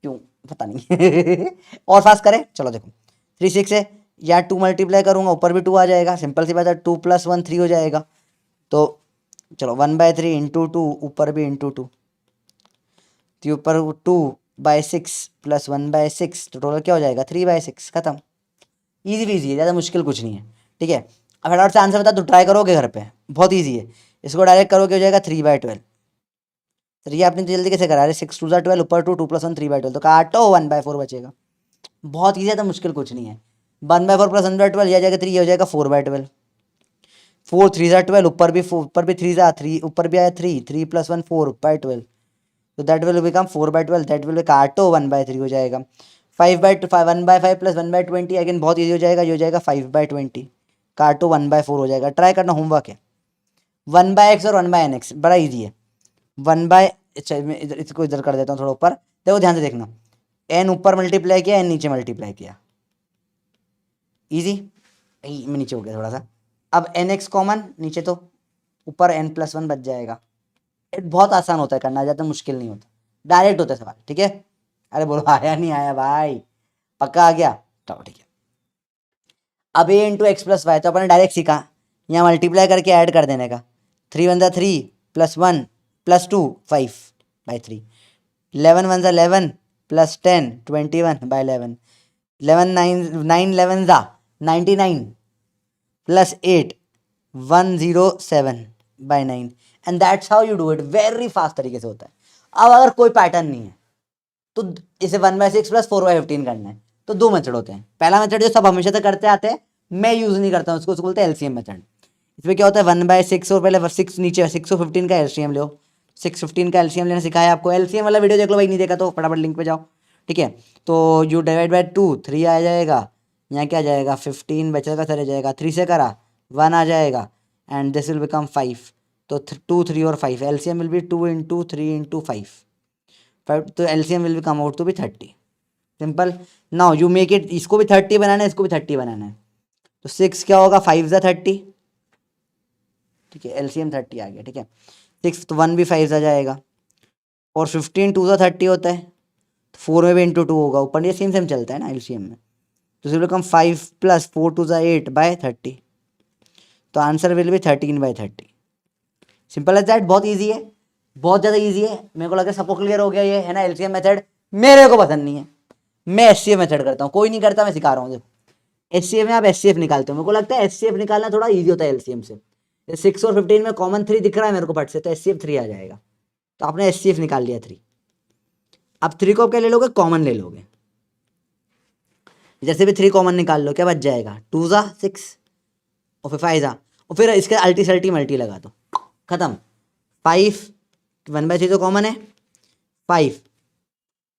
क्यों पता नहीं और फास्ट करें, चलो देखो 3 6 है, या 2 मल्टीप्लाई करूँगा ऊपर भी 2 आ जाएगा, सिंपल सी बात है, 2 + 1 3 हो जाएगा, तो चलो 1/3 इंटू 2, ऊपर भी इंटू 2, तो ऊपर 2/6 + 1/6, तो टोटल क्या हो जाएगा 3/6, खत्म। ईजी वीजी है, ज़्यादा मुश्किल कुछ नहीं है, ठीक है। अब फटाफट से आंसर बता, तो ट्राई करोगे घर पे, बहुत ईजी है, इसको डायरेक्ट करोगे हो जाएगा 3/12। तो ये आपने जल्दी कैसे करा, 6 2 ज़ा 12, ऊपर 2 2 + 1 3/12, तो काटो 1/4 बचेगा, बहुत ईजी है, तो मुश्किल कुछ नहीं है। 1/4 + 1/12 यह जाएगा 3, ये हो जाएगा 4/12, 4 3 ज़ा 12, ऊपर भी 3 ज़ा 3, ऊपर भी आया 3 3 + 1 4/12, तो that will become 4/12, that will काटो 1/3 हो जाएगा। 5/5 1/5 + 1/20, अगेन बहुत ईजी हो जाएगा, ये हो जाएगा 5/20, काटो 1/4 हो जाएगा। ट्राई करना, होमवर्क है, 1/x और 1/nx बड़ा ईजी है, 1/, अच्छा मैं इधर इसको इधर कर देता हूँ थोड़ा ऊपर, देखो ध्यान से देखना, n ऊपर मल्टीप्लाई किया, n नीचे मल्टीप्लाई किया, ईजी, मैं नीचे हो गया थोड़ा सा। अब nx कॉमन नीचे, तो ऊपर n + 1 बच जाएगा। बहुत आसान होता है करना, ज़्यादा मुश्किल नहीं होता, डायरेक्ट होता है सवाल, ठीक है। अरे बोलो आया नहीं आया भाई, पक्का आ गया, चलो ठीक है। अब a into x plus y, तो अपने डायरेक्ट सीखा, यहाँ मल्टीप्लाई करके ऐड कर देने का, 3 1 ज़ा 3 + 1 + 2 5/3, 11 1 ज़ा 11 + 10 21/11, 11 9 11 ज़ा 99 + 8 107 by 9 and that's how you do it, very fast तरीके से होता है। अब अगर कोई पैटर्न नहीं है तो इसे 1/6 प्लस 4/15 करना है, तो दो मेथड होते हैं। पहला मेथड जो सब हमेशा से करते आते हैं, मैं यूज नहीं करता हूँ, उसको बोलते हैं एलसीएम मेथड। इसमें क्या होता है 1/6 और पहले 6 नीचे 6 और 15 का एलसीएम लो, 6-15 का एलसीएम लेना सिखाया आपको। एलसीएम वाला वीडियो देख लो भाई, नहीं देखा तो फटाफट लिंक पे जाओ, ठीक है। तो यू डिवाइड बाय 2, 3 आ जाएगा, यहाँ क्या आ जाएगा 15 बचेगा, सर आ जाएगा 3 से करा 1 आ जाएगा एंड दिस विल बिकम 5। तो 2, 3 और 5, LCM will be 2 into 3 into 5, तो LCM will be come out to be 30। Simple. Now you make it, इसको भी 30 बनाना है, इसको भी 30 बनाना है, तो 6 क्या होगा 5 ज़ा 30, ठीक है, एलसीएम 30 आ गया, ठीक है। 6 तो 1 भी 5 आ जाएगा और 15 2 ज़ा 30 होता है, 4 में भी इंटू 2 होगा, ऊपर ये सेम सेम चलता है ना एलसीएम में। तो विल बिकम 5 प्लस 4 2 ज़ा 8 बाय 30, तो answer will be 13/30। Simple as that, बहुत ईजी है, बहुत ज़्यादा ईजी है। मेरे को लगा सबको क्लियर हो गया ये है ना एलसीएम मेथड। मेरे को पसंद नहीं है, मैं एचसीएफ मेथड करता हूँ, कोई नहीं करता, मैं सिखा रहा हूँ। देखो एचसीएफ में आप एचसीएफ निकालते हो, मेरे को लगता है एचसीएफ निकालना थोड़ा ईजी होता है एलसीएम से। 6 और 15 में कॉमन 3 दिख रहा है मेरे को पट से, तो एचसीएफ 3 आ जाएगा, तो आपने एचसीएफ निकाल लिया 3। अब 3 को आप क्या ले लोगे, कॉमन ले लोगे। जैसे भी 3 कॉमन निकाल लो, क्या बच जाएगा 2 ज़ा 6 और फिर 5 ज़ा, और फिर इसके अल्टी सल्टी मल्टी लगा दो, खत्म। 5 1/3 तो कॉमन है, 5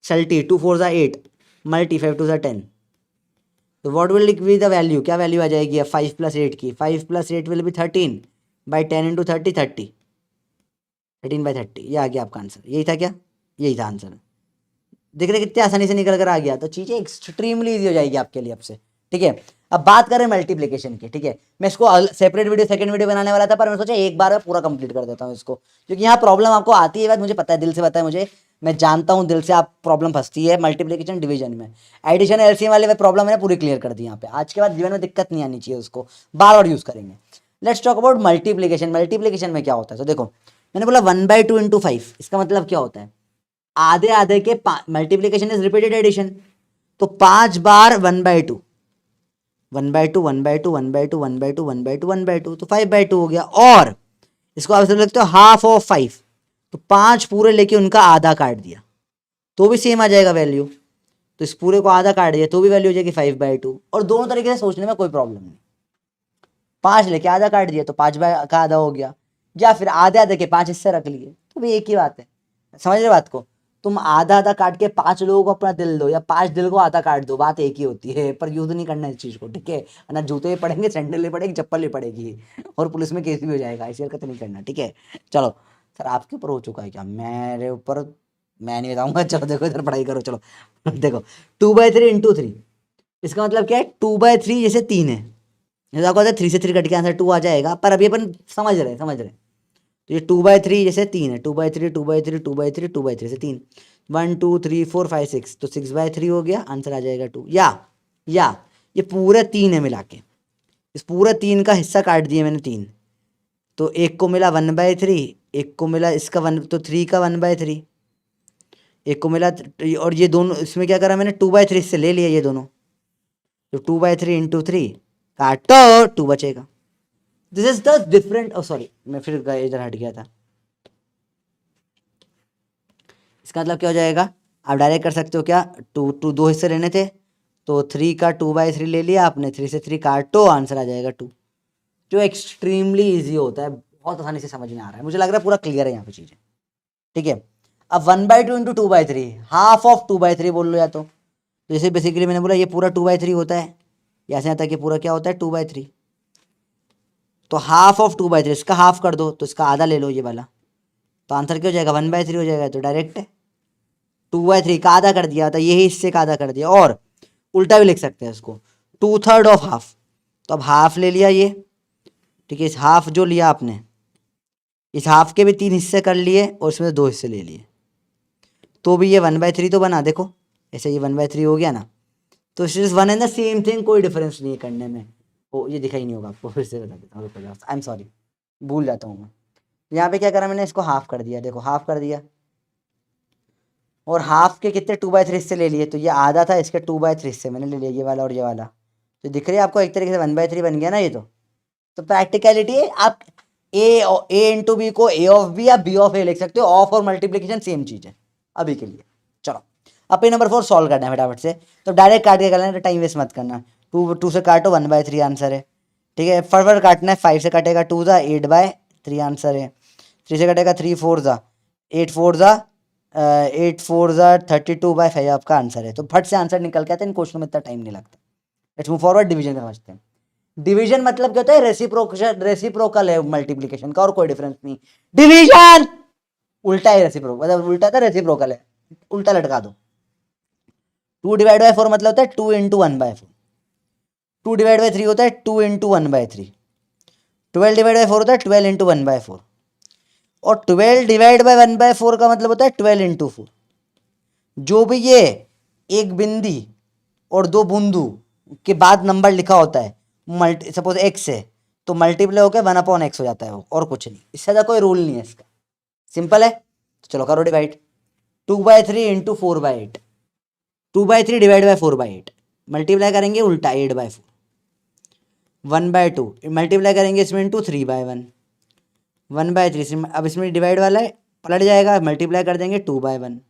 सल्टी 2 4 ज़ा 8 मल्टी 5 2 ज़ा 10, तो what will be the value, क्या वैल्यू आ जाएगी अब 5 प्लस 8 की, 5 plus 8 will be 13 by 10 into 30 30, 13/30, ये आ गया आपका आंसर। यही था क्या, यही था आंसर। देख रहे कितने आसानी से निकल कर आ गया, तो चीज़ें एक्सट्रीमली ईजी हो जाएगी आपके लिए अब से, ठीक है। अब बात करें मल्टीप्लिकेशन की, ठीक है। मैं इसको सेपरेट वीडियो सेकंड वीडियो बनाने वाला था, पर मैं सोचा एक बार में पूरा कंप्लीट कर देता हूँ इसको, क्योंकि यहाँ प्रॉब्लम आपको आती है, बात मुझे पता है, दिल से पता है मुझे, मैं जानता हूँ दिल से आप प्रॉब्लम फंसती है मल्टीप्लिकेशन डिवीजन में। एडिशन एलसीएम वाले प्रॉब्लम मैंने पूरी क्लियर कर दी यहाँ पे। आज के बाद जीवन में दिक्कत नहीं आनी चाहिए, उसको बार बार यूज़ करेंगे। Let's talk about multiplication. Multiplication में क्या होता है, तो देखो मैंने बोला 1/2 इंटू 5, इसका मतलब क्या होता है, आधे आधे के मल्टीप्लीकेशन इज रिपीटेड एडिशन, तो 5 बार 1/2, 1/2 1/2 1/2 1/2 1/2 1/2, तो 5/2 हो गया। और इसको आप लिखते हो हाफ ऑफ 5, तो 5 पूरे लेके उनका आधा काट दिया तो भी सेम आ जाएगा वैल्यू, तो इस पूरे को आधा काट दिया तो भी वैल्यू हो जाएगी 5/2। और दोनों तरीके से सोचने में कोई प्रॉब्लम नहीं, 5 लेके आधा काट दिया तो 5 का आधा हो गया, या फिर आधे आधे के 5 हिस्से रख लिए, तो भी एक ही बात है। समझ रहे बात को, तुम आधा आधा काट के 5 लोगों को अपना दिल दो या 5 दिल को आधा काट दो, बात एक ही होती है, पर यूज नहीं करना इस चीज को, ठीक है ना। जूते भी पड़ेंगे, सैंडल भी पड़ेगी, चप्पल भी पड़ेगी, और पुलिस में केस भी हो जाएगा, ऐसी हरकत नहीं करना, ठीक है। चलो सर आपके ऊपर हो चुका है क्या, मेरे ऊपर मैं नहीं बताऊंगा। चलो देखो इधर पढ़ाई करो, चलो देखो 2/3 इंटू 3, इसका मतलब क्या है 2/3 जैसे 3 है, जैसे आपको 3 से 3 कट के आंसर 2 आ जाएगा, पर अभी अपन समझ रहे। तो ये 2/3 जैसे 3 है, 2/3 2/3 2/3 2/3 से 3, 1 2 3 4 5 6, तो 6/3 हो गया, आंसर आ जाएगा 2। या ये पूरे 3 है मिला के, इस पूरे 3 का हिस्सा काट दिया मैंने 3, तो एक को मिला 1/3, एक को मिला इसका 1, तो 3 का 1/3, एक को मिला, और ये दोनों इसमें क्या करा मैंने 2/3 से ले लिया ये दोनों, तो 2/3 इंटू 3 काटो 2 बचेगा। This is the different, sorry मैं फिर इधर हट गया था। इसका मतलब क्या हो जाएगा, आप डायरेक्ट कर सकते हो क्या, 2 दो हिस्से लेने थे, तो 3 का 2/3 ले लिया आपने, 3 से 3 काटो, आंसर आ जाएगा 2, जो एक्सट्रीमली ईजी होता है, बहुत आसानी से समझ में आ रहा है, मुझे लग रहा है पूरा क्लियर है यहाँ पे चीज़ें, ठीक है। अब 1/2 इंटू 2/3, हाफ ऑफ 2/3 बोल लो या तो जैसे बेसिकली मैंने बोला ये पूरा 2/3 होता है, यहाँ से आता है कि पूरा क्या होता है 2/3, तो हाफ ऑफ 2/3, इसका हाफ कर दो तो इसका आधा ले लो ये वाला, तो आंसर क्या हो जाएगा 1/3 हो जाएगा, तो डायरेक्ट है 2/3 का आधा कर दिया था, यही हिस्से का आधा कर दिया, और उल्टा भी लिख सकते हैं इसको 2/3 ऑफ हाफ, तो अब हाफ ले लिया ये, ठीक है। इस हाफ जो लिया आपने, इस हाफ के भी 3 हिस्से कर लिए और इसमें 2 हिस्से ले लिए, तो भी ये 1/3 तो बना, देखो ऐसे ये 1/3 हो गया ना, तो it is 1 and the same thing, कोई डिफरेंस नहीं है करने में। ओ ये दिखाई नहीं होगा आपको, फिर से बता देता हूँ, आई एम सॉरी, भूल जाता हूँ मैं। यहाँ पे क्या करा मैंने, इसको हाफ कर दिया, देखो हाफ कर दिया, और हाफ के कितने 2/3 हिस्से ले लिए, तो ये आधा था, इसके 2/3 हिस्से मैंने ले लिया, ये वाला और ये वाला, तो दिख रही है आपको एक तरीके से 1/3 बन गया ना ये। तो प्रैक्टिकलिटी आप ए इंटू बी को ए ऑफ बी या बी ऑफ ए लिख सकते हो, ऑफ और मल्टीप्लीकेशन सेम चीज है अभी के लिए। चलो अब पे नंबर 4 सॉल्व करना है फटाफट से, तो डायरेक्ट काट के करना है, टाइम वेस्ट मत करना। 2 से काटो 1/3 आंसर है, ठीक है। फटाफट काटना है, 5 से कटेगा 2 ज़ा 8/3 आंसर है, 3 से कटेगा 3 4 ज़ा 8 4 ज़ा 8 4 ज़ा 32/5 आपका आंसर है। तो फट से आंसर निकल के आता है, इन क्वेश्चन में इतना टाइम नहीं लगता। लेट्स मूव फॉरवर्ड, डिवीजन का समझते हैं। डिवीजन मतलब क्या होता है, रेसिप्रोकल है मल्टीप्लीकेशन का, और कोई डिफरेंस नहीं। डिवीजन उल्टा है, रेसिप्रोकल मतलब उल्टा था, रेसिप्रोकल है, उल्टा लटका दो। 2/4 मतलब होता है 2 इंटू 1/4, 2/3 होता है 2 इंटू 1/3, 12/4 होता है 12 इंटू 1/4, और 12/1/4 का मतलब होता है 12 इंटू 4। जो भी ये एक बिंदी और दो बूंदू के बाद नंबर लिखा होता है, सपोज एक्स है तो मल्टीप्लाई होकर 1/x हो जाता है वो, और कुछ नहीं, इससे ज़्यादा कोई रूल नहीं है इसका, सिंपल है। तो चलो करो divide, 2/3 into 4/8, 2/3 divide by 4/8, multiply करेंगे उल्टा 8/4, 1/2 मल्टीप्लाई करेंगे इसमें इंटू 3/1, 1/3, अब इसमें डिवाइड वाला है पलट जाएगा, मल्टीप्लाई कर देंगे 2/1।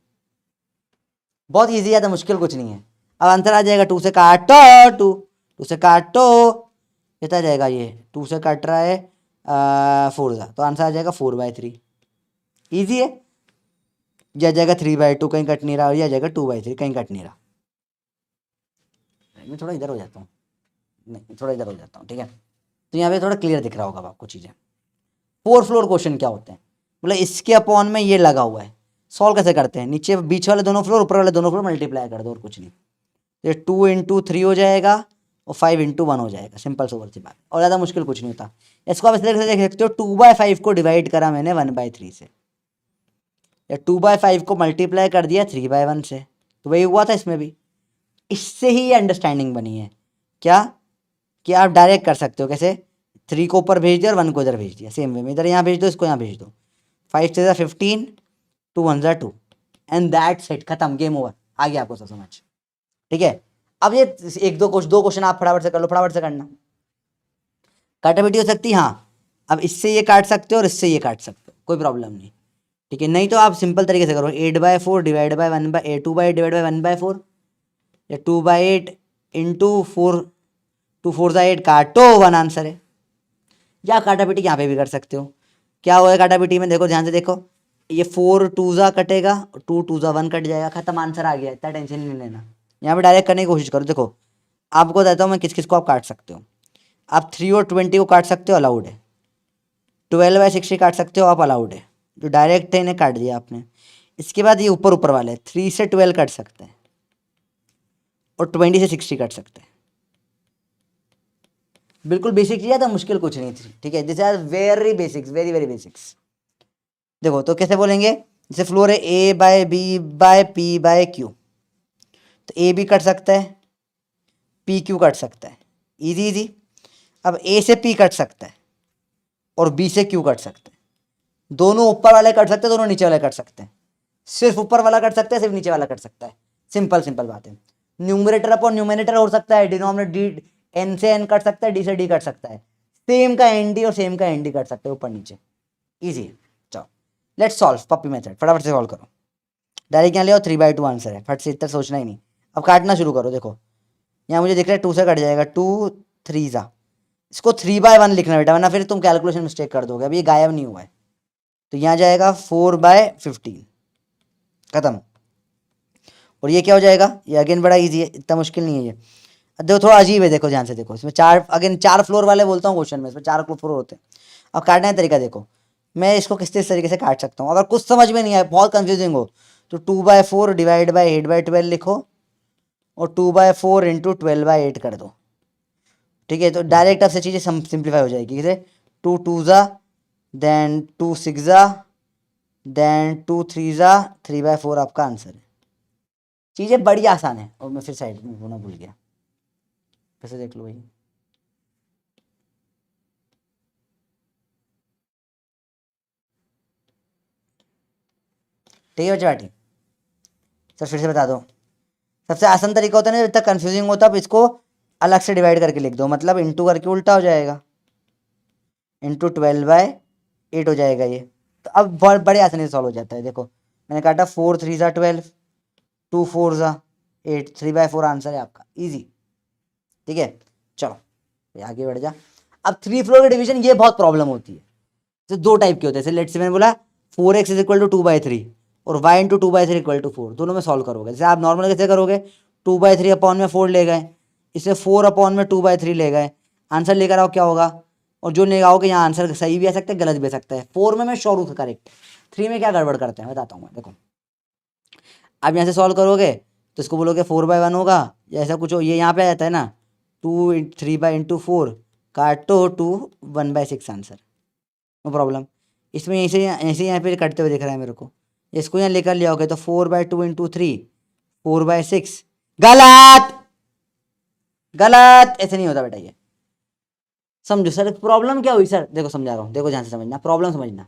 बहुत ईजी है, तो मुश्किल कुछ नहीं है। अब आंसर आ जाएगा, 2 से काटो 2 से काटो, कितना आ जाएगा ये, 2 से काट रहा है 4 ज़ा, तो आंसर आ जाएगा 4/3। ईजी है। यह जाएगा 3/2, कहीं कट नहीं रहा, और यह जाएगा 2/3, कहीं कट नहीं रहा। मैं थोड़ा इधर हो जाता हूँ, नहीं थोड़ा इधर हो जाता हूँ, ठीक है। तो यहाँ पे थोड़ा क्लियर दिख रहा होगा आपको चीज़ें। 4 फ्लोर क्वेश्चन क्या होते हैं, बोले इसके अपॉन में ये लगा हुआ है, सॉल्व कैसे करते हैं, नीचे बीच वाले दोनों फ्लोर ऊपर वाले दोनों फ्लोर मल्टीप्लाई कर दो, और कुछ नहीं। ये 2 इंटू 3 हो जाएगा और 5 इंटू 1 हो जाएगा, सिंपल सोवर सी बात, और ज़्यादा मुश्किल कुछ नहीं होता। इसको आप इस तरीके से देख सकते हो, 2/5 को डिवाइड करा मैंने 1/3 से, या 2/5 को मल्टीप्लाई कर दिया 3/1 से, तो वही हुआ था इसमें भी। इससे ही ये अंडरस्टैंडिंग बनी है क्या, कि आप डायरेक्ट कर सकते हो, कैसे 3 को ऊपर भेज दिया और 1 को इधर भेज दिया, सेम वे में इधर यहाँ भेज दो, इसको यहाँ भेज दो, 5 से 15, 2 1 2, एंड दैट्स इट, खत्म, गेम ओवर, आ गया आपको सब समझ, ठीक है। अब ये एक दो क्वेश्चन आप फटाफट से कर लो, फटाफट से करना। काटापिटी हो सकती, हाँ, अब इससे ये काट सकते हो और इससे ये काट सकते हो, कोई प्रॉब्लम नहीं, ठीक है। नहीं तो आप सिंपल तरीके से करो, 8/4 डिवाइड बाई 1/8, 2/8 डिवाइड बाई 1/4, या 2/8 इंटू 4, 2 4 8, काटो 1 आंसर है। या काटापिटी यहाँ पे भी कर सकते हो। क्या हुआ है काटापिटी में, देखो ध्यान से देखो, ये 4 2 कटेगा, 2 2 1 कट जाएगा, खत्म, आंसर आ गया, इतना टेंशन नहीं लेना। यहाँ पे डायरेक्ट करने की कोशिश करो। देखो आपको बताता हूँ मैं किस किस को आप काट सकते हो। आप 3 और 20 को काट सकते हो, अलाउड है। 12/60 काट सकते हो आप, अलाउड है। जो डायरेक्ट है इन्हें काट दिया आपने। इसके बाद ये ऊपर ऊपर वाले 3 से 12 काट सकते हैं, और 20 से 60 काट सकते हैं। बिल्कुल बेसिक चीज़ है, तो मुश्किल कुछ नहीं थी, ठीक है। This are very basics, very very basics. देखो तो कैसे बोलेंगे, जैसे फ्लोर है A/B/P/Q, तो ए भी कट सकता है, PQ कट सकता है, इजी इजी। अब A से P कट सकता है, और B से Q कट सकता है। दोनों ऊपर वाले कट सकते हैं, दोनों नीचे वाले कट सकते हैं। सिर्फ ऊपर वाला कट सकता है, सिर्फ नीचे वाला कट सकता है, सिंपल सिंपल बात है। न्यूमरेटर अपॉन न्यूमरेटर हो सकता है, डिनोमिनेटर डी, N से N कट सकता है, D से D कट सकता है, सेम का ND और सेम का ND कट सकते हैं, ऊपर नीचे, ईजी है। चलो लेट्स सॉल्व पप्पी मेथड, फटाफट से सॉल्व करो। डायरेक्ट यहाँ ले आओ, 3/2 आंसर है, फट से इतना सोचना ही नहीं। अब काटना शुरू करो। देखो यहाँ मुझे दिख रहा है 2 से कट जाएगा, 2 3 ज़ा, इसको 3/1 लिखना बेटा, वरना फिर तुम कैलकुलेशन मिस्टेक कर दोगे। अभी ये गायब नहीं हुआ है, तो यहाँ जाएगा 4/15, खत्म। और ये क्या हो जाएगा, ये अगेन बड़ा इजी है, इतना मुश्किल नहीं है ये। देखो थोड़ा अजीब है, देखो ध्यान से देखो, इसमें 4 फ्लोर वाले बोलता हूँ क्वेश्चन में, इसमें 4 फ्लोर होते हैं। अब काटने का तरीका देखो, मैं इसको किस तरीके से काट सकता हूँ। अगर कुछ समझ में नहीं आए, बहुत कंफ्यूजिंग हो, तो 2/4 डिवाइड बाई 8/12 लिखो, और 2/4 इंटू 12/8 कर दो, ठीक है। तो डायरेक्ट आपसे चीज़ें सिंप्लीफाई हो जाएगी। जैसे 2 2 ज़ा, देन 2 6 ज़ा, देन 2 3 ज़ा, 3/4 आपका आंसर है। चीज़ें बड़ी आसान है। और मैं फिर साइड में होना भूल गया, फिर से देख लो भाई। ठीक है बच्चा बाटी, सर फिर से बता दो। सबसे आसान तरीका होता है ना, जब तक कन्फ्यूजिंग होता है, अब इसको अलग से डिवाइड करके लिख दो, मतलब इंटू करके उल्टा हो जाएगा, इंटू 12/8, 8 हो जाएगा ये। तो अब बहुत बड़े आसानी से सॉल्व हो जाता है। देखो मैंने काटा 4 3 ज़ा 12, 2 4 ज़ा 8, 3/4 आंसर है आपका, इजी। ठीक है, चलो ये आगे बढ़ जा। अब 3 फ्लोर के डिवीजन ये बहुत प्रॉब्लम होती है। तो दो टाइप के होते हैं, जैसे लेट्स से मैंने बोला 4x इज इक्वल टू 2/3 और y इंटू 2/3 इक्वल टू 4, दोनों में सॉल्व करोगे। जैसे आप नॉर्मल कैसे करोगे, 2/3 अपॉन में 4 ले गए, इससे 4 अपॉन में 2/3 ले गए, आंसर लेकर आओ क्या होगा। और जो लेकर आओगे यहाँ आंसर सही भी आ सकता है गलत भी आ सकता है। 4 में मैं श्योर हूँ करेक्ट, 3 में क्या गड़बड़ करते हैं बताता हूँ मैं। देखो अब यहाँ से सॉल्व करोगे तो इसको बोलोगे 4/1 होगा या ऐसा कुछ हो, ये यहाँ पे आ जाता है ना 2 3/4 काटो 2 1/6 आंसर, नो प्रॉब्लम। इसमें ऐसे ऐसे यहाँ पे कटते हुए दिख रहा है मेरे को, इसको यहाँ लेकर ले आओगे तो 4/2 इंटू 3 4/6, गलत गलत, ऐसे नहीं होता बेटा ये। समझो सर प्रॉब्लम क्या हुई सर, देखो समझा रहा हूँ, देखो ध्यान से समझना, प्रॉब्लम समझना।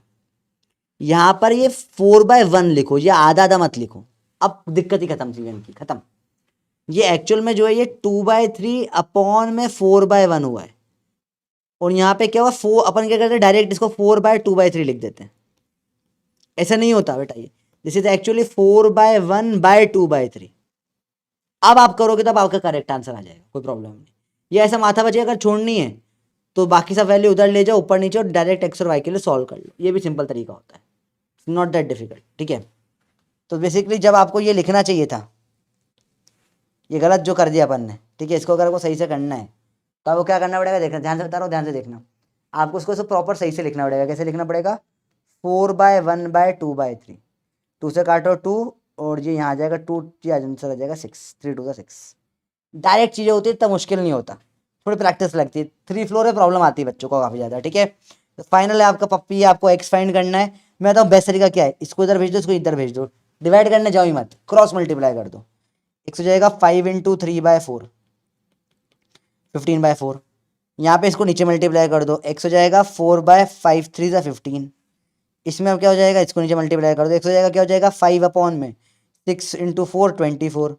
यहाँ पर ये 4/1 लिखो, ये आधा आधा मत लिखो, अब दिक्कत ही खत्म चीज की, खत्म। ये एक्चुअल में जो है ये 2/3 अपॉन में 4/1 हुआ है, और यहाँ पे क्या हुआ 4, अपन क्या करते हैं डायरेक्ट इसको 4/2/3 लिख देते हैं। ऐसा नहीं होता बेटा, ये दिस इज एक्चुअली 4/1/2/3। अब आप करोगे तब आपका करेक्ट आंसर आ जाएगा, कोई प्रॉब्लम नहीं। ये ऐसा माथा बचे अगर छोड़नी है तो बाकी सब वैल्यू उधर ले जाओ ऊपर नीचे और डायरेक्ट एक्स और वाई के लिए सॉल्व कर लो, ये भी सिंपल तरीका होता है, नॉट दैट डिफिकल्ट। ठीक है, तो बेसिकली जब आपको ये लिखना चाहिए था, ये गलत जो कर दिया अपन ने, ठीक है, इसको अगर आपको सही से करना है तो आपको क्या करना पड़ेगा, देखना ध्यान से बता रहा हूँ, ध्यान से देखना। आपको इसको प्रॉपर सही से लिखना पड़ेगा। कैसे लिखना पड़ेगा, 4/1/2/3, 2 से काटो 2 और ये यहाँ आ जाएगा 2, ये आंसर आ जाएगा 6, 3 2 6। डायरेक्ट चीज़ें होती है इतना मुश्किल नहीं होता, थोड़ी प्रैक्टिस लगती है। 3 फ्लोर में प्रॉब्लम आती है बच्चों को काफ़ी ज़्यादा। ठीक है, तो फाइनल है आपका पप्पी है, आपको एक्स फाइंड करना है। मैं बताऊँ बेस्ट तरीका क्या है, इसको इधर भेज दो, इसको इधर भेज दो, डिवाइड करने जाओ ही मत, क्रॉस मल्टीप्लाई कर दो। एक्स हो जाएगा 5 इंटू 3/4 15/4। यहाँ पे इसको नीचे मल्टीप्लाई कर दो, एक्स हो जाएगा 4/5 3 ज़ा 15। इसमें अब क्या हो जाएगा, इसको नीचे मल्टीप्लाई कर दो, एक्स हो जाएगा क्या हो जाएगा 5 अपॉन में 6 इंटू 4 24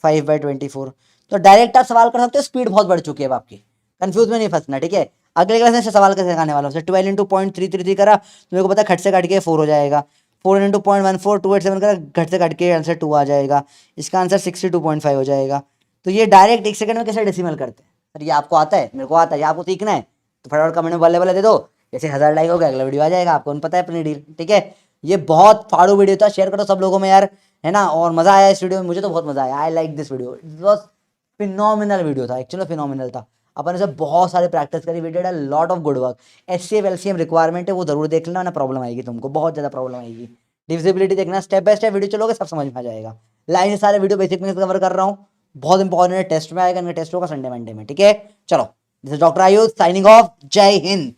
5/24। तो डायरेक्ट आप सवाल कर सकते हो, स्पीड बहुत बढ़ चुकी है अब आपकी, कंफ्यूज में नहीं फंसना। ठीक है, अगले क्लास में से सवाल कैसे सिखाने वाला हूँ। 12 इंटू 0.333 करा तो मेरे को पता है खट से काट के 4 हो जाएगा। 4 इंटू 0.14 287 करा, घट से काट के आंसर 2 आ जाएगा। इसका आंसर 62.5 हो जाएगा। तो ये डायरेक्ट 1 सेकंड में कैसे डेसिमल करते हैं सर, ये आपको आता है, मेरे को आता है, ये आपको सीखना है तो फटाफट कमेंट में बल्ले बल्ले दे दो। जैसे 1000 लाइक हो गया अगला वीडियो आ जाएगा, आपको पता है अपनी डील। ठीक है, ये बहुत फाड़ू वीडियो था, शेयर करो सब लोगों में यार, है ना। और मजा आया इस वीडियो में, मुझे तो बहुत मजा आया, I like this video, it was phenomenal video था, एक्चुअली फिनोमिनल था। अपन ने बहुत सारे प्रैक्टिस करी, we did a lot of good work. HCF LCM requirement है, वो जरूर देख लेना, ना प्रॉब्लम आएगी तुमको, बहुत ज़्यादा प्रॉब्लम आएगी। डिविजिबिलिटी देखना, स्टेप बाय स्टेप वीडियो चलोगे सब समझ में आ जाएगा। लाइन से सारे वीडियो बेसिक में कवर कर रहा हूँ, बहुत इंपॉर्टेंट है, टेस्ट में आएगा, इनका टेस्ट होगा संडे मंडे में। ठीक है, चलो this is doctor Ayush signing off, जय हिंद।